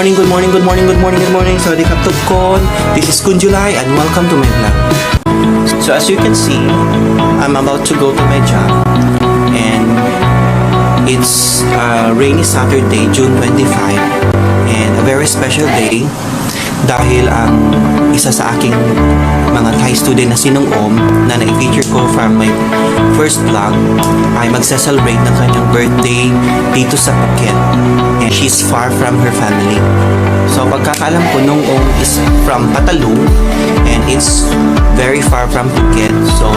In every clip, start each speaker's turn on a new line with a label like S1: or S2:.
S1: morning, good morning, good morning, good morning, good morning. Sawadee kap tukon. This is Kun July and welcome to my vlog. So as you can see, I'm about to go to my job and it's a rainy Saturday, June 25 and a very special day dahil ang isa sa aking mga Thai student na sinungom na na-feature ko from my first vlog ay magsa-celebrate ng kanyang birthday dito sa Phuket and she's far from her family. So pagkakaalam ko nung is from Patalung and it's very far from Phuket, so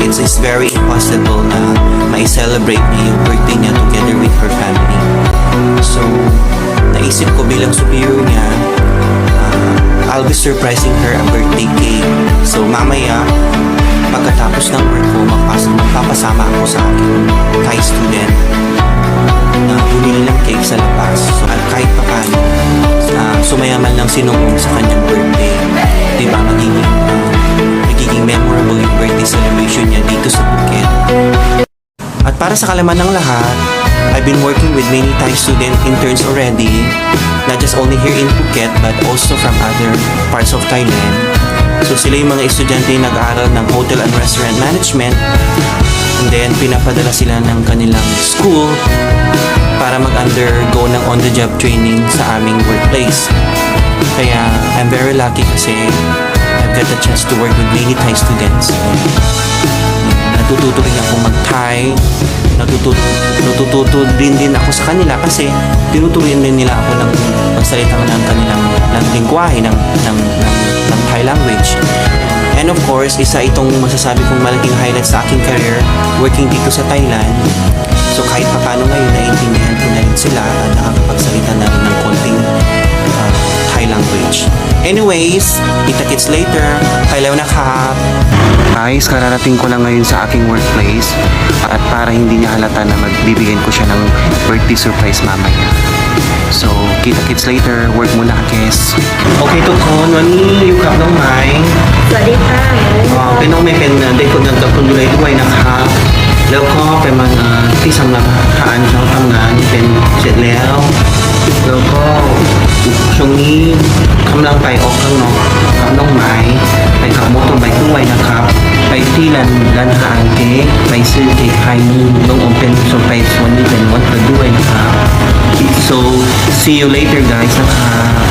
S1: it's very impossible na mai-celebrate niya yung birthday niya together with her family. So naisip ko bilang superior niya, I'll be surprising her a birthday cake. So mamaya, pagkatapos ng work ko, magpapasama ako sa aking Thai student na bumili ng cake sa labas. So kahit pa paano, sumayaman lang sinungong sa kanyang birthday. Diba, magiging memorable yung birthday celebration niya dito sa Phuket. At para sa kalaman ng lahat, I've been working with many Thai student interns already, not just only here in Phuket but also from other parts of Thailand. So sila yung mga estudyante yung nag-aaral ng Hotel and Restaurant Management and then pinapadala sila ng kanilang school para mag-undergo ng on-the-job training sa aming workplace. Kaya I'm very lucky kasi I've got the chance to work with many Thai students. Natututo rin ako mag-Thai, natututo din ako sa kanila kasi tinuturuan din nila ako ng magsalita ng kanilang lingwahe ng Thai language. And of course, isa itong masasabi kong malaking highlight sa aking career working dito sa Thailand. So kahit pa paano ngayon, naiintindihan ko na rin sila at nakakapagsalita na rin ng konting Thai language. Anyways, kita-kits later. Kailaw na ka. Guys, kararating ko lang ngayon sa aking workplace at para hindi niya halata na magbibigyan ko siya ng birthday surprise mamaya. So, kita-kits later. Work muna ka, Kes. Okay, tukon. Wani, you kap nong mai.
S2: สวัสดีค่ะ
S1: เป็นน้องไม่เป็นเด็กคนนั้นกับคุณดูแลด้วยนะครับ แล้วก็เป็นมันที่สำหรับทานเขาทำงานเป็นเสร็จแล้ว แล้วก็ช่วงนี้กำลังไปออกข้างนอกกับน้องไม้ไปขับมอเตอร์ไบค์ด้วยนะครับ ไปที่ร้านอาหารเค้กไปซื้อเค้กไข่นึ่งน้องอมเป็นส่วนไปส่วนนี้เป็นวันเกิดด้วยนะครับ so see you later guys นะครับ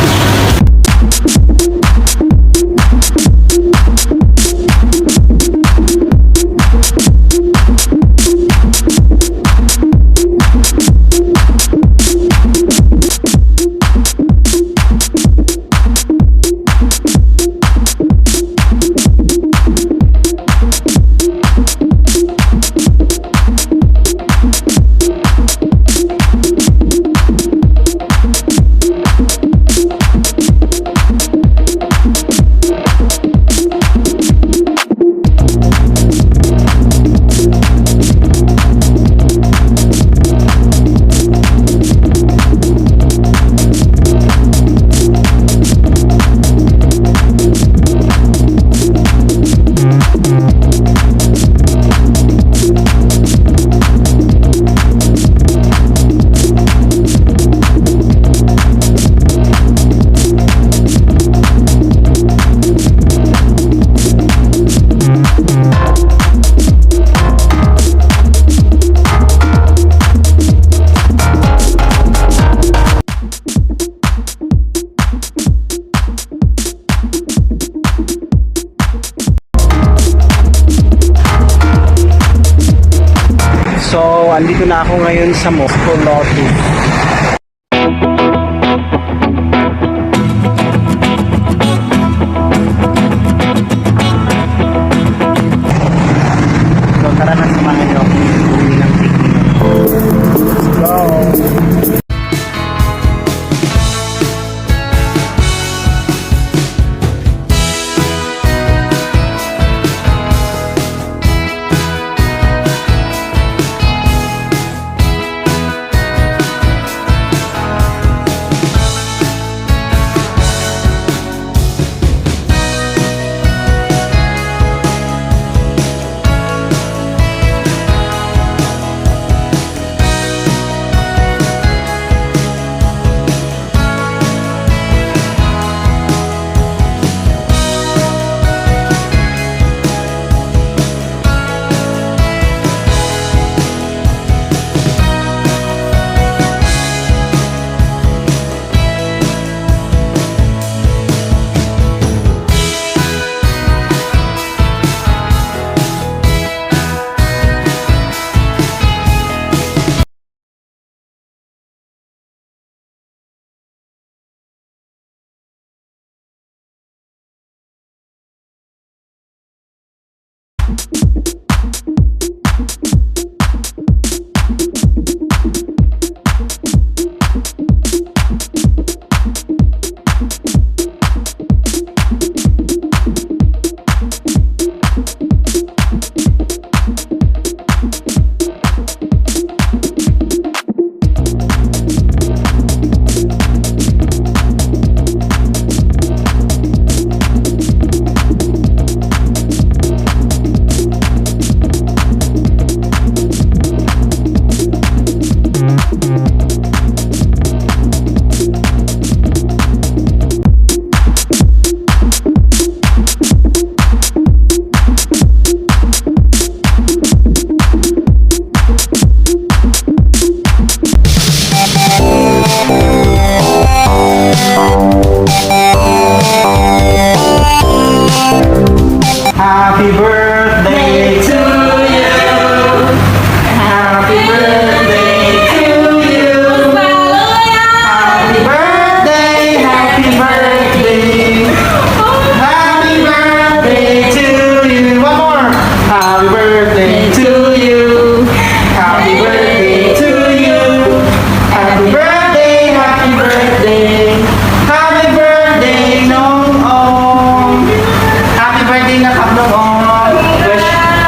S1: So, andito na ako ngayon sa Moscow Lotus. So, tara na samahan niyo ako bumili ng ticket. Let's go! Happy birthday to you. Happy birthday to you. Happy birthday, happy birthday. Happy birthday to you. One more. Happy birthday to you. Happy birthday to you. Happy birthday, happy birthday. Happy birthday, Nong Ong. Happy birthday na Nong Ong.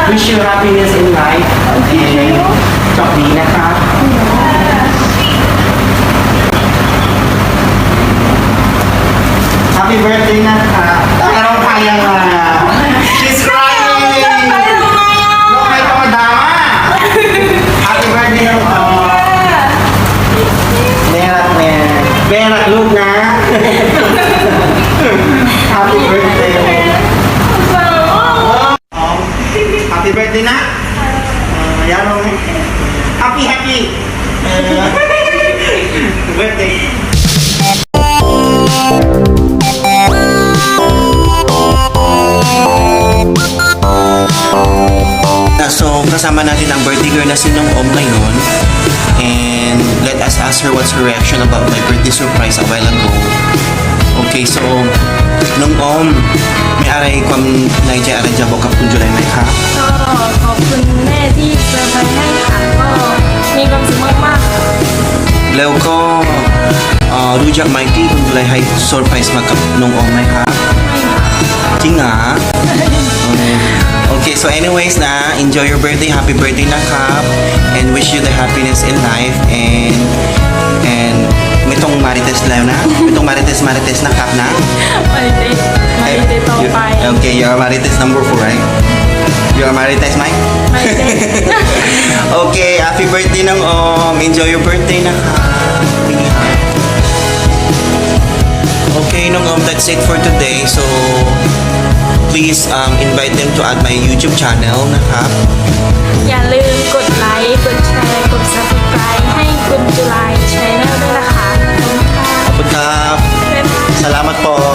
S1: Wish you happiness in life. And โชคดีนะครับ Happy birthday นะครับแต่เราพายังไง She's crying น้องไม่ธรรมดา Happy birthday น้องออมแม่รักแม่รักลูกนะ Happy birthday ออม Happy birthday นะyan o happy birthday so kasama natin ang birthday girl na si Nong Om ngayon and let us ask her what's her reaction about my birthday surprise a while ago. Okay, so Nong Om ไม่อะไรความในใจอะไรจะบอกกับคุณจุลัยไหมครับ
S2: ก็ขอบคุณแม่ที่เซอร์ไพรส์ให้ค่ะก็มีความสุขมากๆค่ะ
S1: แล้วก็รู้จักไหมที่คุณจุลัยให้เซอร์ไพรส์มากับน้องออมไหมครับจริงเหรอOkay, so anyways na, enjoy your birthday, happy birthdayนะครับ and wish you the happiness in life andไม่ต้องmaritesแล้วนะไม่ต้องmaritesนะครับนะ
S2: ไม่ได้ต่อไป
S1: Okay, you're marites number 4, right? You're marites, Mike?
S2: ไม่ได้
S1: Okay, happy birthday ng Om. Enjoy your birthday na ka. Okay, nung that's it for today. So, please invite them to add my YouTube channel นะครับ
S2: อย่าลืมกดไลค์ กดแชร์ กด subscribe ให้คุณจุลาย channel ด้วยนะคะขอบคุณค่ะ
S1: ขอบคุณครับ Salamat po.